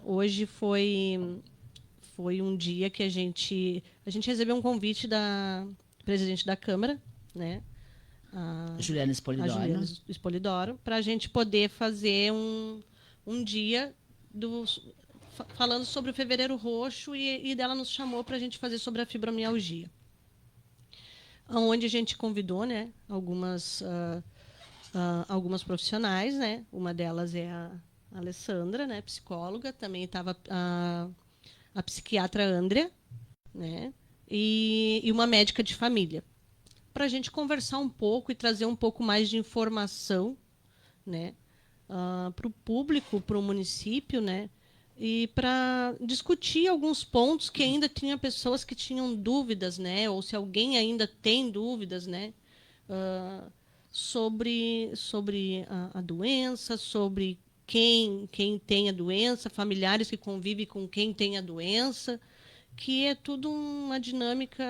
Hoje foi um dia que a gente recebeu um convite da presidente da Câmara, né? Juliana A Juliana Spolidoro. Spolidoro, para a gente poder fazer um dia falando sobre o Fevereiro Roxo e dela nos chamou para a gente fazer sobre a fibromialgia. Onde a gente convidou, né, algumas profissionais, né? Uma delas é a Alessandra, né, psicóloga, também estava a psiquiatra Andrea, né, e uma médica de família, para a gente conversar um pouco e trazer um pouco mais de informação, né, para o público, para o município, né, e para discutir alguns pontos que ainda tinha pessoas que tinham dúvidas, né, ou se alguém ainda tem dúvidas, né, sobre a doença, sobre quem tem a doença, familiares que convivem com quem tem a doença, que é tudo uma dinâmica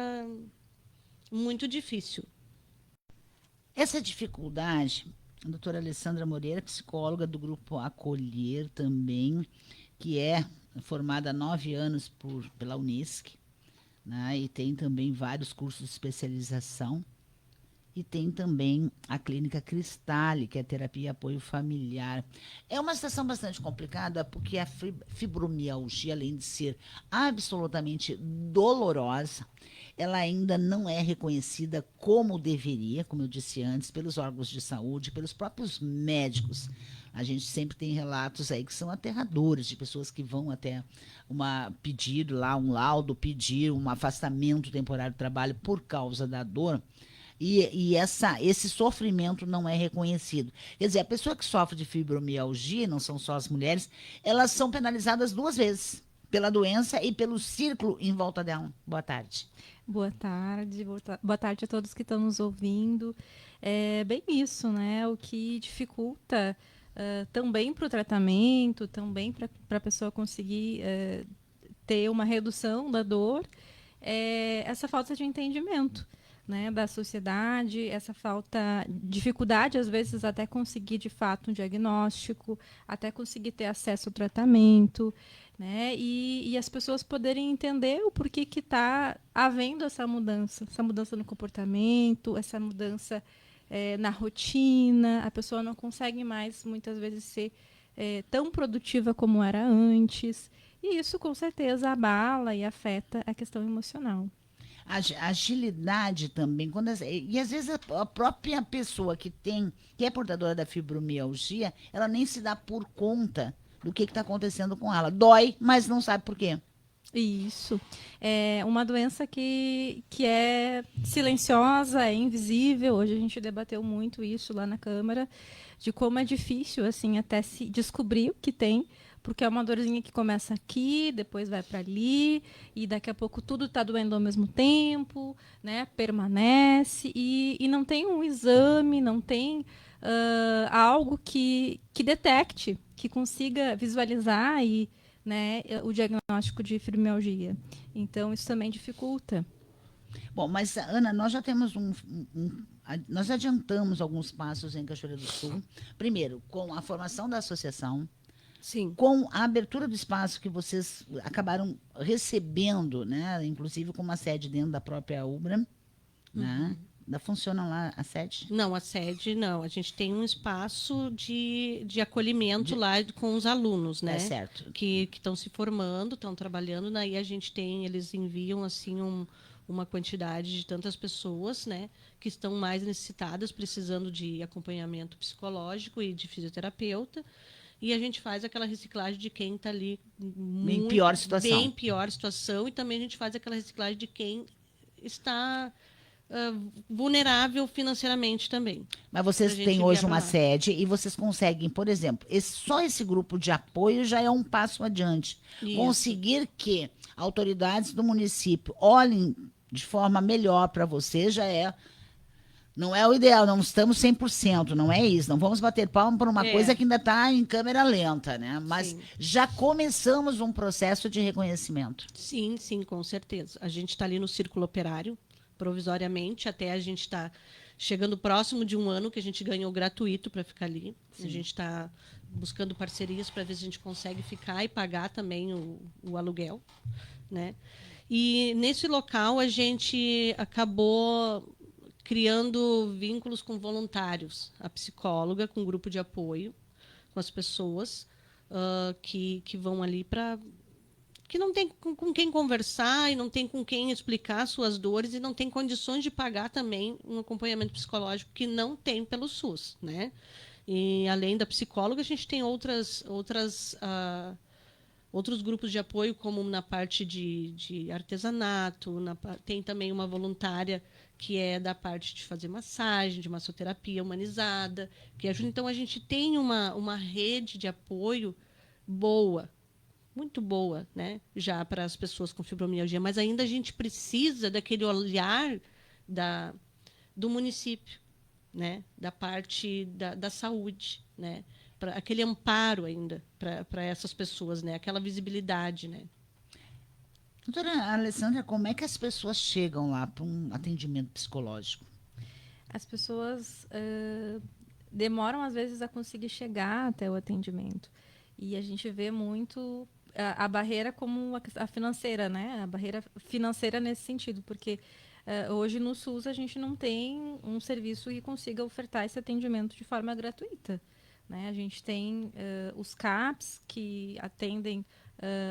muito difícil. Essa dificuldade, a doutora Alessandra Moreira, psicóloga do grupo Acolher também, que é formada há 9 anos pela Unisc, né, e tem também vários cursos de especialização. E tem também a clínica Cristale, que é terapia e apoio familiar. É uma situação bastante complicada, porque a fibromialgia, além de ser absolutamente dolorosa, ela ainda não é reconhecida como deveria, como eu disse antes, pelos órgãos de saúde, pelos próprios médicos. A gente sempre tem relatos aí que são aterradores, de pessoas que vão até pedir lá um laudo, pedir um afastamento temporário do trabalho por causa da dor. E esse sofrimento não é reconhecido. Quer dizer, a pessoa que sofre de fibromialgia, não são só as mulheres, elas são penalizadas 2 vezes, pela doença e pelo círculo em volta dela. Boa tarde. Boa tarde, boa tarde a todos que estão nos ouvindo. É bem isso, né? O que dificulta também para o tratamento, também para a pessoa conseguir ter uma redução da dor, é essa falta de entendimento, né, da sociedade, essa dificuldade às vezes até conseguir de fato um diagnóstico, até conseguir ter acesso ao tratamento, né, e as pessoas poderem entender o porquê que está havendo essa mudança no comportamento, essa mudança na rotina, a pessoa não consegue mais muitas vezes ser tão produtiva como era antes, e isso com certeza abala e afeta a questão emocional. Agilidade também, e às vezes a própria pessoa que é portadora da fibromialgia, ela nem se dá por conta do que está acontecendo com ela. Dói, mas não sabe por quê. Isso. É uma doença que é silenciosa, é invisível. Hoje a gente debateu muito isso lá na Câmara, de como é difícil assim até se descobrir o que tem, porque é uma dorzinha que começa aqui, depois vai para ali, e daqui a pouco tudo está doendo ao mesmo tempo, né? Permanece, e não tem um exame, não tem algo que detecte, que consiga visualizar né, o diagnóstico de fibromialgia. Então, isso também dificulta. Bom, mas, Ana, nós já temos nós adiantamos alguns passos em Cachoeira do Sul. Primeiro, com a formação da associação. Sim. Com a abertura do espaço que vocês acabaram recebendo, né, inclusive com uma sede dentro da própria UBRA, né? Ainda funciona lá a sede? Não, a sede não. A gente tem um espaço de acolhimento lá com os alunos, né? É certo. Que estão se formando, estão trabalhando. Daí a gente eles enviam assim uma quantidade de tantas pessoas, né? Que estão mais necessitadas, precisando de acompanhamento psicológico e de fisioterapeuta. E a gente faz aquela reciclagem de quem está ali em pior situação. Bem pior situação. E também a gente faz aquela reciclagem de quem está vulnerável financeiramente também. Mas vocês têm hoje uma sede e vocês conseguem, por exemplo, só esse grupo de apoio já é um passo adiante. Isso. Conseguir que autoridades do município olhem de forma melhor para você já não é o ideal, não estamos 100%, não é isso. Não vamos bater palma por uma coisa que ainda está em câmera lenta, né? Mas sim, já começamos um processo de reconhecimento. Sim, sim, com certeza. A gente está ali no círculo operário, provisoriamente, até a gente está chegando próximo de 1 ano que a gente ganhou gratuito para ficar ali. Sim. A gente está buscando parcerias para ver se a gente consegue ficar e pagar também o aluguel, né? E nesse local a gente acabou criando vínculos com voluntários, a psicóloga com um grupo de apoio com as pessoas que vão ali para que não tem com quem conversar e não tem com quem explicar suas dores e não tem condições de pagar também um acompanhamento psicológico que não tem pelo SUS, né? E além da psicóloga, a gente tem outros grupos de apoio, como na parte de artesanato, tem também uma voluntária que é da parte de fazer massagem, de massoterapia humanizada, que ajuda. Então, a gente tem uma rede de apoio boa, muito boa, né? Já para as pessoas com fibromialgia, mas ainda a gente precisa daquele olhar do município, né? Da parte da saúde, né? Aquele amparo ainda para essas pessoas, né? Aquela visibilidade, né? Doutora Alessandra, como é que as pessoas chegam lá para um atendimento psicológico? As pessoas demoram, às vezes, a conseguir chegar até o atendimento. E a gente vê muito a barreira como a financeira, né? A barreira financeira nesse sentido, porque hoje no SUS a gente não tem um serviço que consiga ofertar esse atendimento de forma gratuita, né? A gente tem os CAPs que atendem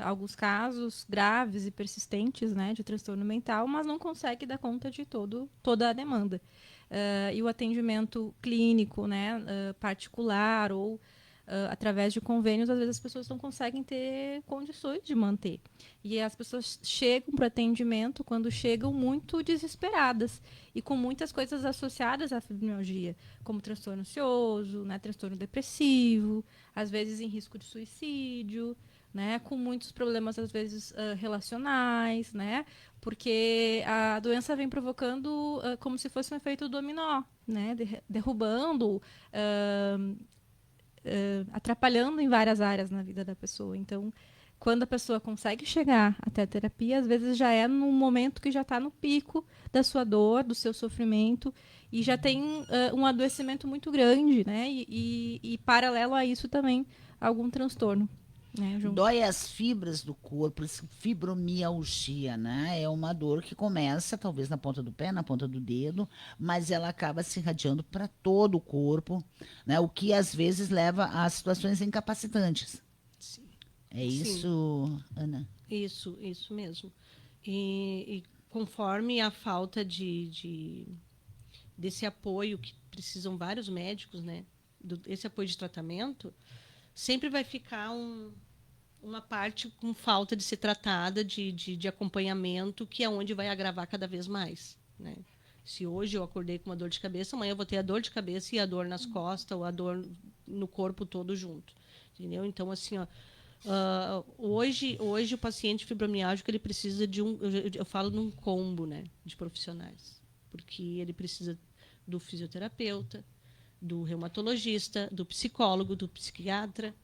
alguns casos graves e persistentes, né, de transtorno mental, mas não consegue dar conta de toda a demanda. E o atendimento clínico, né, particular ou através de convênios, às vezes as pessoas não conseguem ter condições de manter. E as pessoas chegam para o atendimento quando chegam muito desesperadas e com muitas coisas associadas à fibromialgia, como transtorno ansioso, né, transtorno depressivo, às vezes em risco de suicídio, né, com muitos problemas, às vezes, relacionais, né, porque a doença vem provocando como se fosse um efeito dominó, né, derrubando, atrapalhando em várias áreas na vida da pessoa. Então, quando a pessoa consegue chegar até a terapia, às vezes já é num momento que já está no pico da sua dor, do seu sofrimento, e já tem um adoecimento muito grande, né, e paralelo a isso também, algum transtorno. Né, dói as fibras do corpo, fibromialgia, né? É uma dor que começa talvez na ponta do pé, na ponta do dedo, mas ela acaba se irradiando para todo o corpo, né? O que às vezes leva a situações incapacitantes. Sim. É isso, Sim. Ana? Isso mesmo. E conforme a falta desse apoio que precisam vários médicos, né? Esse apoio de tratamento, sempre vai ficar uma parte com falta de ser tratada, de acompanhamento, que é onde vai agravar cada vez mais, né? Se hoje eu acordei com uma dor de cabeça, amanhã eu vou ter a dor de cabeça e a dor nas costas, ou a dor no corpo todo junto, entendeu? Então, assim, ó, hoje o paciente fibromialgico, ele precisa de eu falo num combo, né, de profissionais, porque ele precisa do fisioterapeuta, do reumatologista, do psicólogo, do psiquiatra,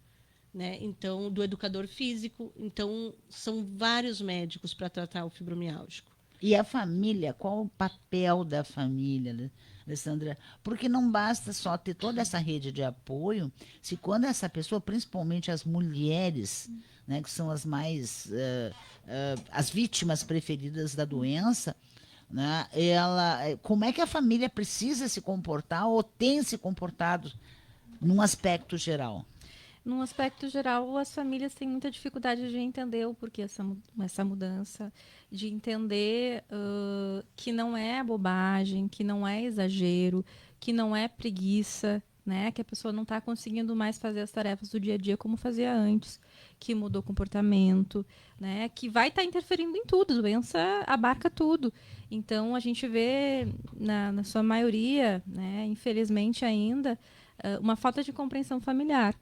né? Então, do educador físico. Então, são vários médicos para tratar o fibromialgico. E a família, qual o papel da família, Alessandra? Porque não basta só ter toda essa rede de apoio, se quando essa pessoa, principalmente as mulheres, né, que são as mais as vítimas preferidas da doença, né, como é que a família precisa se comportar ou tem se comportado num aspecto geral? Num aspecto geral, as famílias têm muita dificuldade de entender o porquê essa mudança, de entender que não é bobagem, que não é exagero, que não é preguiça, né? Que a pessoa não está conseguindo mais fazer as tarefas do dia a dia como fazia antes, que mudou o comportamento, né? Que vai estar interferindo em tudo, a doença abarca tudo. Então, a gente vê, na sua maioria, né, infelizmente ainda, uma falta de compreensão familiar.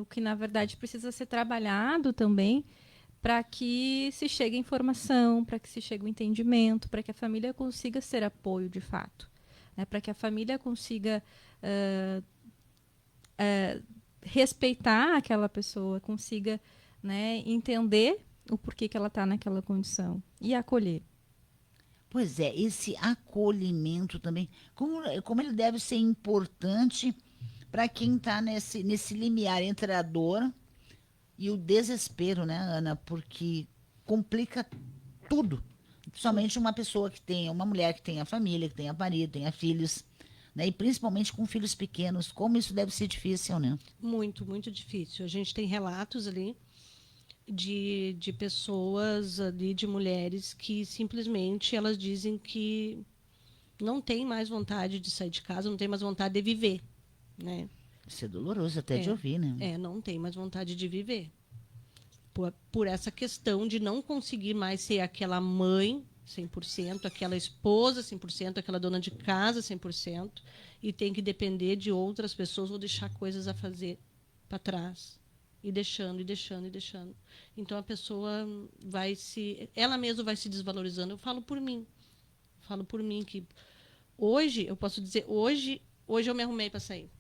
O que, na verdade, precisa ser trabalhado também para que se chegue a informação, para que se chegue o entendimento, para que a família consiga ser apoio de fato, né? Para que a família consiga respeitar aquela pessoa, consiga, né, entender o porquê que ela está naquela condição e acolher. Pois é, esse acolhimento também, como ele deve ser importante para quem está nesse limiar entre a dor e o desespero, né, Ana? Porque complica tudo. Principalmente uma pessoa que tenha, uma mulher que tenha família, que tenha marido, tenha filhos, né? E principalmente com filhos pequenos, como isso deve ser difícil, né? Muito, muito difícil. A gente tem relatos ali de pessoas ali, de mulheres que simplesmente elas dizem que não tem mais vontade de sair de casa, não tem mais vontade de viver, né? Isso é doloroso até de ouvir, né? Não tem mais vontade de viver. Por essa questão de não conseguir mais ser aquela mãe 100%, aquela esposa 100%, aquela dona de casa 100%, e tem que depender de outras pessoas ou deixar coisas a fazer para trás. E deixando, e deixando, e deixando. Então a pessoa ela mesma vai se desvalorizando. Eu falo por mim. Falo por mim que hoje, eu posso dizer, hoje eu me arrumei para sair.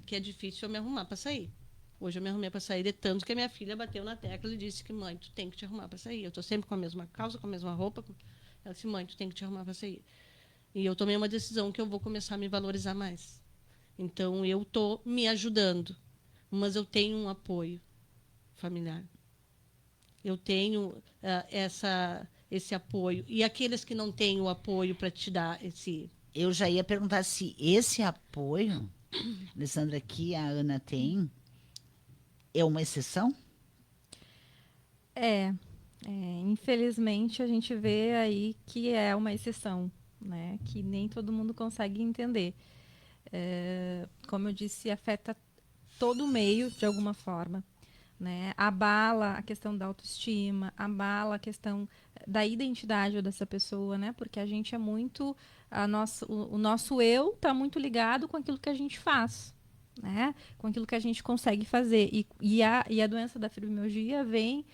Que é difícil eu me arrumar para sair. Hoje eu me arrumei para sair, de tanto que a minha filha bateu na tecla e disse que, mãe, tu tem que te arrumar para sair. Eu estou sempre com a mesma calça, com a mesma roupa. Ela disse, mãe, tu tem que te arrumar para sair. E eu tomei uma decisão que eu vou começar a me valorizar mais. Então, eu estou me ajudando, mas eu tenho um apoio familiar. Eu tenho esse apoio. E aqueles que não têm o apoio para te dar esse... Eu já ia perguntar se esse apoio, Alessandra, que a Ana tem, é uma exceção? Infelizmente a gente vê aí que é uma exceção, né? Que nem todo mundo consegue entender. Como eu disse, afeta todo o meio de alguma forma, né? Abala a questão da autoestima, abala a questão da identidade dessa pessoa, né? Porque a gente é muito, o nosso eu está muito ligado com aquilo que a gente faz, né? Com aquilo que a gente consegue fazer. E a doença da fibromialgia vem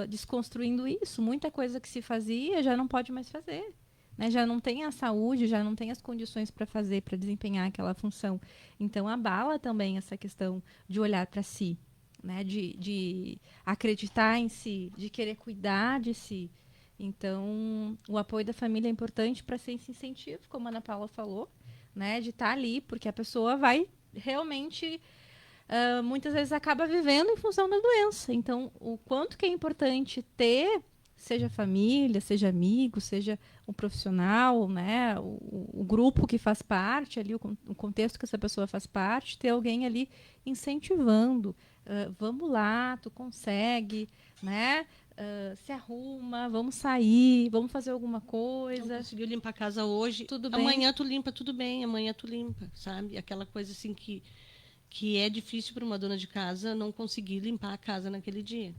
desconstruindo isso. Muita coisa que se fazia já não pode mais fazer. Né? Já não tem a saúde, já não tem as condições para fazer, para desempenhar aquela função. Então, abala também essa questão de olhar para si, né? De acreditar em si, de querer cuidar de si. Então, o apoio da família é importante para ser esse incentivo, como a Ana Paula falou, né? De estar ali, porque a pessoa vai realmente muitas vezes acaba vivendo em função da doença. Então, o quanto que é importante ter, seja família, seja amigo, seja um profissional, né, o grupo que faz parte ali, o contexto que essa pessoa faz parte, ter alguém ali incentivando. Vamos lá, tu consegue, né? Se arruma, vamos sair, vamos fazer alguma coisa. Não conseguiu limpar a casa hoje, tudo bem. Amanhã tu limpa, tudo bem, amanhã tu limpa, sabe? Aquela coisa assim que é difícil para uma dona de casa não conseguir limpar a casa naquele dia.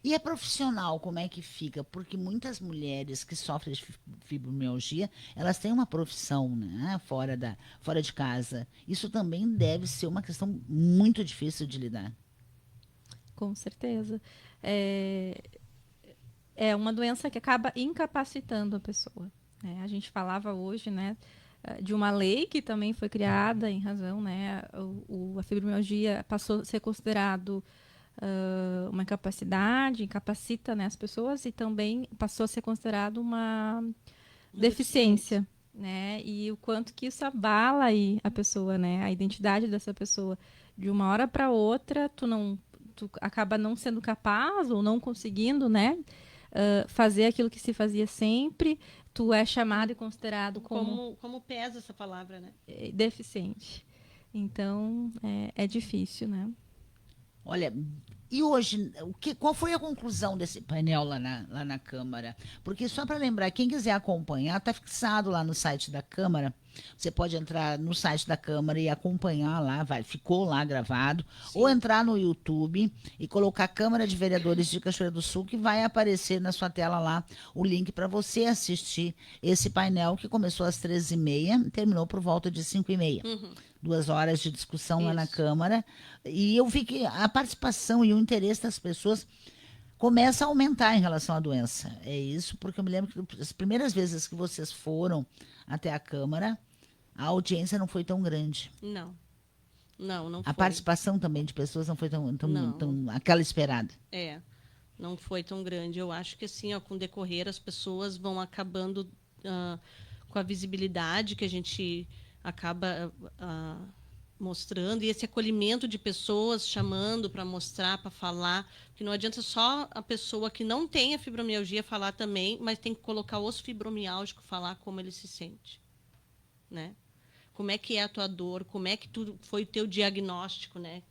E a profissional, como é que fica? Porque muitas mulheres que sofrem de fibromialgia, elas têm uma profissão, né, fora de casa. Isso também deve ser uma questão muito difícil de lidar. Com certeza. É uma doença que acaba incapacitando a pessoa. Né? A gente falava hoje, né, de uma lei que também foi criada em razão, né, a fibromialgia passou a ser considerado uma incapacidade, incapacita, né, as pessoas, e também passou a ser considerado uma deficiência, né, e o quanto que isso abala aí a pessoa, né, a identidade dessa pessoa. De uma hora para outra, tu acaba não sendo capaz ou não conseguindo, né, fazer aquilo que se fazia sempre. Tu é chamado e considerado como pesa essa palavra, né? Deficiente. Então, é difícil, né? Olha, e hoje, qual foi a conclusão desse painel lá na Câmara? Porque só para lembrar, quem quiser acompanhar, está fixado lá no site da Câmara. Você pode entrar no site da Câmara e acompanhar lá, ficou lá gravado. Sim. Ou entrar no YouTube e colocar Câmara de Vereadores de Cachoeira do Sul, que vai aparecer na sua tela lá o link para você assistir esse painel que começou às 13h30 e terminou por volta de 5h30. Uhum. 2 horas de discussão lá na Câmara. E eu vi que a participação e o interesse das pessoas começa a aumentar em relação à doença. É isso, porque eu me lembro que as primeiras vezes que vocês foram até a Câmara, a audiência não foi tão grande. Não foi. A participação também de pessoas não foi tão aquela esperada. Não foi tão grande. Eu acho que assim, com o decorrer, as pessoas vão acabando com a visibilidade que a gente acaba mostrando, e esse acolhimento de pessoas chamando para mostrar, para falar, que não adianta só a pessoa que não tem a fibromialgia falar também, mas tem que colocar os fibromialgicos falar como ele se sente, né? Como é que é a tua dor, como é que foi o teu diagnóstico, né?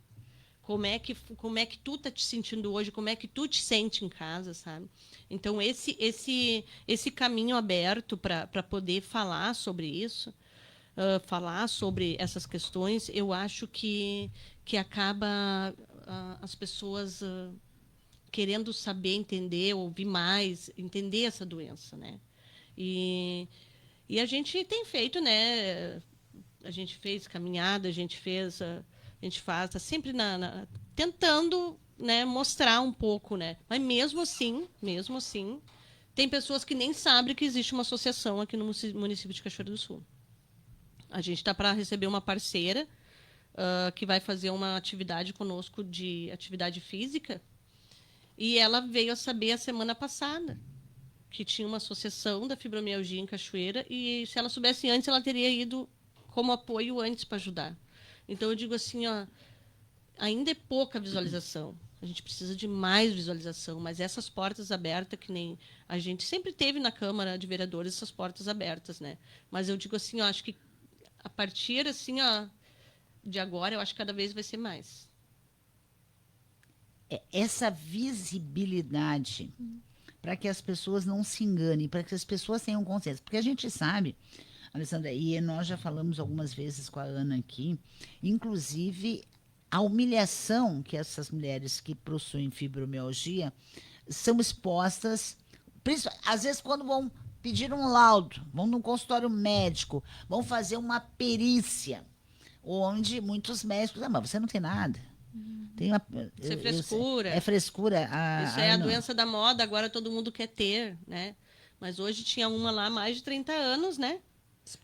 Como é que tu tá te sentindo hoje, como é que tu te sente em casa, sabe? Então, esse caminho aberto para poder falar sobre isso, falar sobre essas questões, eu acho que acaba as pessoas querendo saber, entender, ouvir mais, entender essa doença, né? E a gente tem feito, né? A gente fez caminhada, a gente faz, tá sempre tentando, né, mostrar um pouco, né? Mas mesmo assim, tem pessoas que nem sabem que existe uma associação aqui no município de Cachoeira do Sul. A gente está para receber uma parceira que vai fazer uma atividade conosco de atividade física, e ela veio a saber a semana passada que tinha uma associação da fibromialgia em Cachoeira, e se ela soubesse antes, ela teria ido como apoio antes para ajudar. Então eu digo assim, ó, ainda é pouca visualização. A gente precisa de mais visualização, mas essas portas abertas, que nem a gente sempre teve na Câmara de Vereadores, essas portas abertas, né? Mas eu digo assim, ó, acho que a partir assim, ó, de agora, eu acho que cada vez vai ser mais. Essa visibilidade, para que as pessoas não se enganem, para que as pessoas tenham consciência. Porque a gente sabe, Alessandra, e nós já falamos algumas vezes com a Ana aqui, inclusive a humilhação que essas mulheres que possuem fibromialgia são expostas, às vezes quando vão pedir um laudo, vão num consultório médico, vão fazer uma perícia, onde muitos médicos, mas você não tem nada. Tem Isso é frescura. É frescura. Isso é a doença da moda, agora todo mundo quer ter, né? Mas hoje tinha uma lá há mais de 30 anos, né?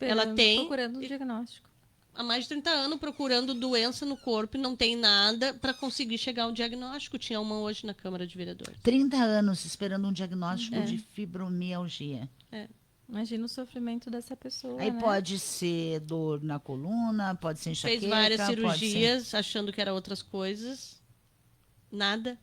Ela tem procurando um diagnóstico. Há mais de 30 anos procurando doença no corpo e não tem nada para conseguir chegar ao diagnóstico. Tinha uma hoje na Câmara de Vereadores. 30 anos esperando um diagnóstico de fibromialgia. Imagina o sofrimento dessa pessoa. Aí né? pode ser dor na coluna, pode ser enxaqueca. Fez várias cirurgias achando que eram outras coisas. Nada.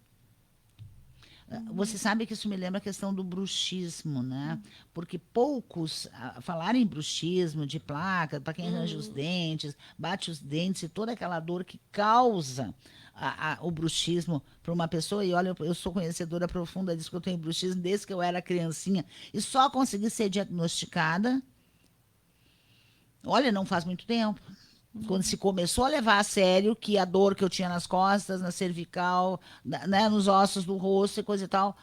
Você sabe que isso me lembra a questão do bruxismo, né? Porque poucos falar em bruxismo, de placa, para quem arranja os dentes, bate os dentes e toda aquela dor que causa o bruxismo para uma pessoa. E olha, eu sou conhecedora profunda disso, que eu tenho bruxismo desde que eu era criancinha. E só consegui ser diagnosticada, olha, não faz muito tempo. Quando se começou a levar a sério que a dor que eu tinha nas costas, na cervical, né, nos ossos do rosto e coisa e tal,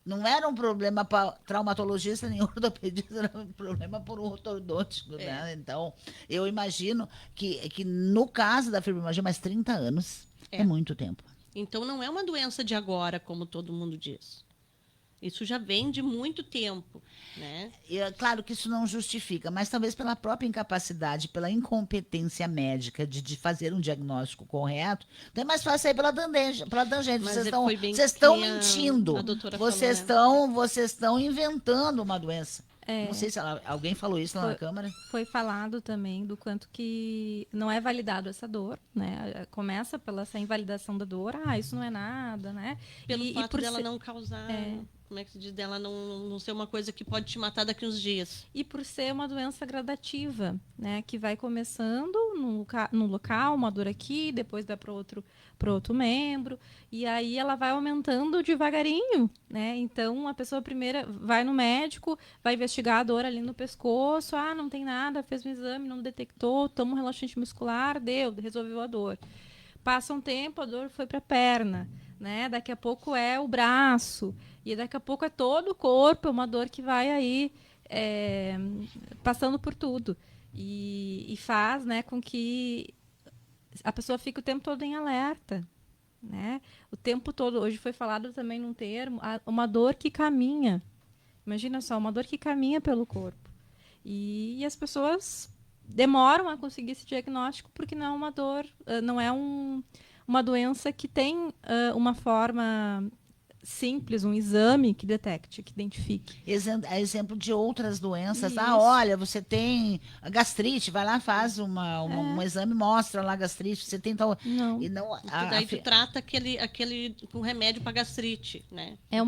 não era um problema para traumatologista nem ortopedista, era um problema para um ortodôntico. Né? Então, eu imagino que no caso da fibromialgia, mais 30 anos é muito tempo. Então, não é uma doença de agora, como todo mundo diz. Isso já vem de muito tempo, né? E é claro que isso não justifica, mas talvez pela própria incapacidade, pela incompetência médica de fazer um diagnóstico correto, então é mais fácil sair pela tangente. Vocês estão mentindo. Vocês estão inventando uma doença. Não sei se alguém falou isso lá na Câmara. Foi falado também do quanto que não é validado essa dor, né? Começa pela essa invalidação da dor, isso não é nada, né? Pelo fato dela não causar... Como é que se diz? Dela não ser uma coisa que pode te matar daqui uns dias. E por ser uma doença gradativa, né? Que vai começando no local, uma dor aqui, depois vai para outro membro, e aí ela vai aumentando devagarinho, né? Então, a pessoa primeiro vai no médico, vai investigar a dor ali no pescoço, não tem nada, fez um exame, não detectou, toma um relaxante muscular, resolveu a dor. Passa um tempo, a dor foi para a perna, né? Daqui a pouco é o braço, e daqui a pouco é todo o corpo, é uma dor que vai aí passando por tudo. E faz, né, com que a pessoa fique o tempo todo em alerta, né? O tempo todo. Hoje foi falado também num termo, uma dor que caminha. Imagina só, uma dor que caminha pelo corpo. E as pessoas demoram a conseguir esse diagnóstico porque não é uma dor, não é uma doença que tem uma forma simples, um exame que detecte, que identifique. Exemplo de outras doenças. Isso. Olha, você tem a gastrite, vai lá, faz um exame, mostra lá a gastrite, você tem tal... Não. E não, Porque daí tu trata aquele com remédio para gastrite, né? É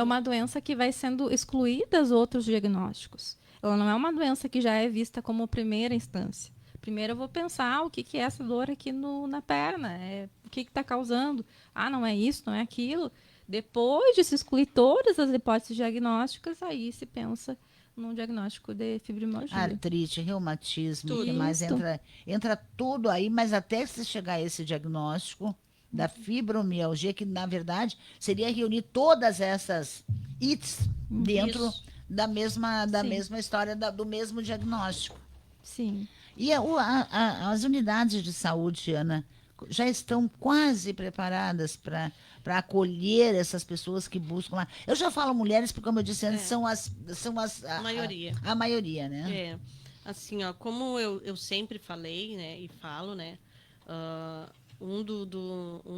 uma doença que vai sendo excluída dos outros diagnósticos. Ela não é uma doença que já é vista como primeira instância. Primeiro eu vou pensar o que é essa dor aqui na perna, o que está causando. Não é isso, não é aquilo. Depois de se excluir todas as hipóteses diagnósticas, aí se pensa num diagnóstico de fibromialgia. Artrite, reumatismo, Tudo. que mais Isso. entra tudo aí, mas até se chegar a esse diagnóstico da fibromialgia, que na verdade seria reunir todas essas ites dentro Isso. da Sim. mesma história, do mesmo diagnóstico. Sim. E as unidades de saúde, Ana, já estão quase preparadas para acolher essas pessoas que buscam lá. Eu já falo mulheres, porque, como eu disse antes, são A maioria. A maioria, né? É, assim, ó, como eu sempre falei, né, e falo, né, um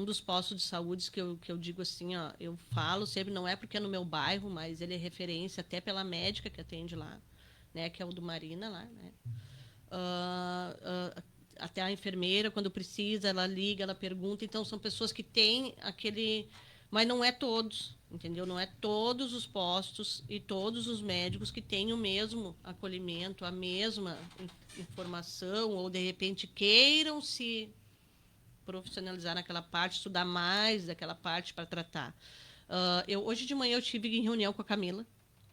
dos postos de saúde que eu digo assim, ó, eu falo sempre, não é porque é no meu bairro, mas ele é referência até pela médica que atende lá, né, que é o do Marina lá, né. Até a enfermeira, quando precisa, ela liga, ela pergunta. Então, são pessoas que têm aquele... Mas não é todos, entendeu? Não é todos os postos e todos os médicos que têm o mesmo acolhimento, a mesma informação, ou, de repente, queiram se profissionalizar naquela parte, estudar mais daquela parte para tratar. Hoje de manhã eu tive em reunião com a Camila,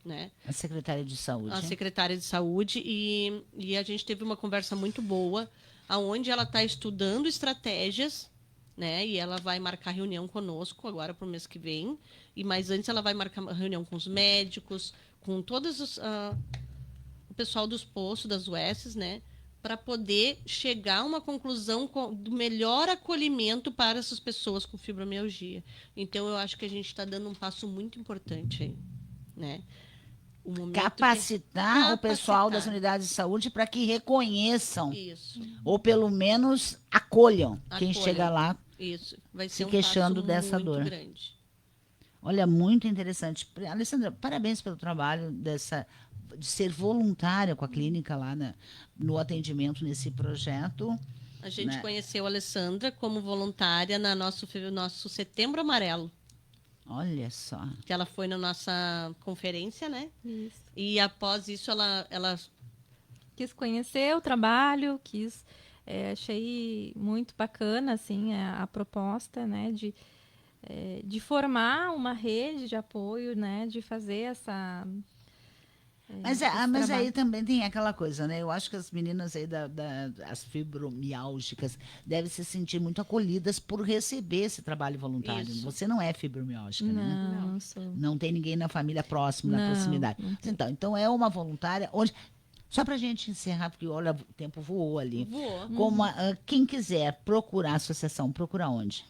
né? A secretária de saúde. A secretária de saúde, e a gente teve uma conversa muito boa, aonde ela está estudando estratégias, né? E ela vai marcar reunião conosco agora para o mês que vem. Mas antes ela vai marcar uma reunião com os médicos, com todos o pessoal dos postos, das UESs, né? Para poder chegar a uma conclusão do melhor acolhimento para essas pessoas com fibromialgia. Então, eu acho que a gente está dando um passo muito importante aí, né? Capacitar o pessoal das unidades de saúde para que reconheçam. Isso. Ou pelo menos acolham quem chega lá. Isso. Vai ser se queixando passo dessa muito dor. grande. Olha, muito interessante. Alessandra, parabéns pelo trabalho de ser voluntária com a clínica lá no atendimento nesse projeto. A gente conheceu a Alessandra como voluntária no nosso Setembro Amarelo. Olha só. Que ela foi na nossa conferência, né? Isso. E após isso ela quis conhecer o trabalho, achei muito bacana assim a proposta, né, de formar uma rede de apoio, né, de fazer essa mas aí também tem aquela coisa, né? Eu acho que as meninas aí as fibromiálgicas devem se sentir muito acolhidas por receber esse trabalho voluntário. Isso. Você não é fibromiálgica, né? Não sou. Não tem ninguém na família próximo, na proximidade. Não Então é uma voluntária onde... Só para a gente encerrar, porque olha, o tempo voou ali. Voou. Quem quiser procurar a associação, procura onde?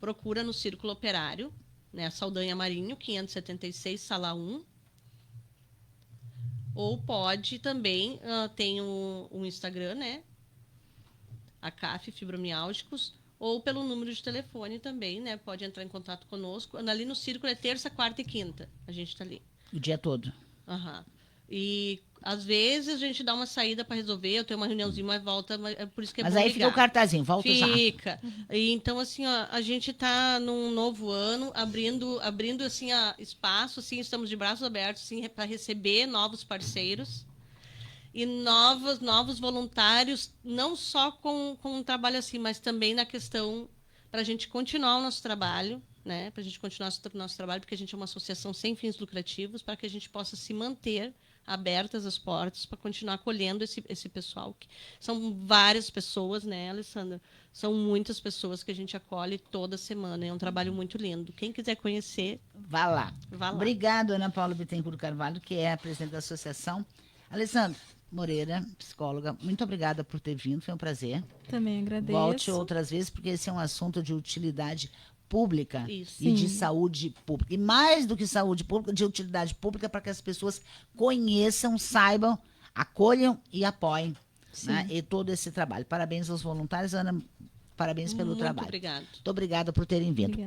Procura no Círculo Operário, né? Saldanha Marinho, 576, sala 1. Ou pode também, tem um Instagram, né? A CAF Fibromiálgicos, ou pelo número de telefone também, né? Pode entrar em contato conosco. Ali no Círculo é terça, quarta e quinta. A gente está ali. O dia todo. E às vezes a gente dá uma saída para resolver, eu tenho uma reuniãozinha, mas volta, é por isso que é bom Mas aí ligar. fica o cartazinho, volta já. Fica. E então, assim, ó, a gente está num novo ano, abrindo assim, espaço, assim, estamos de braços abertos assim, para receber novos parceiros e novos voluntários, não só com um trabalho assim, mas também na questão para a gente continuar o nosso trabalho, né? Para a gente continuar o nosso trabalho, porque a gente é uma associação sem fins lucrativos, para que a gente possa se manter abertas as portas para continuar acolhendo esse pessoal. São várias pessoas, né, Alessandra? São muitas pessoas que a gente acolhe toda semana. É um trabalho muito lindo. Quem quiser conhecer, vá lá. Obrigado, Ana Paula Bittencourt Carvalho, que é a presidente da associação. Alessandra Moreira, psicóloga, muito obrigada por ter vindo. Foi um prazer. Também agradeço. Volte outras vezes, porque esse é um assunto de utilidade pública Isso. E de saúde pública. E mais do que saúde pública, de utilidade pública para que as pessoas conheçam, saibam, acolham e apoiem, né? E todo esse trabalho. Parabéns aos voluntários, Ana. Parabéns pelo trabalho. Muito obrigada. Muito obrigada por terem vindo. Obrigada.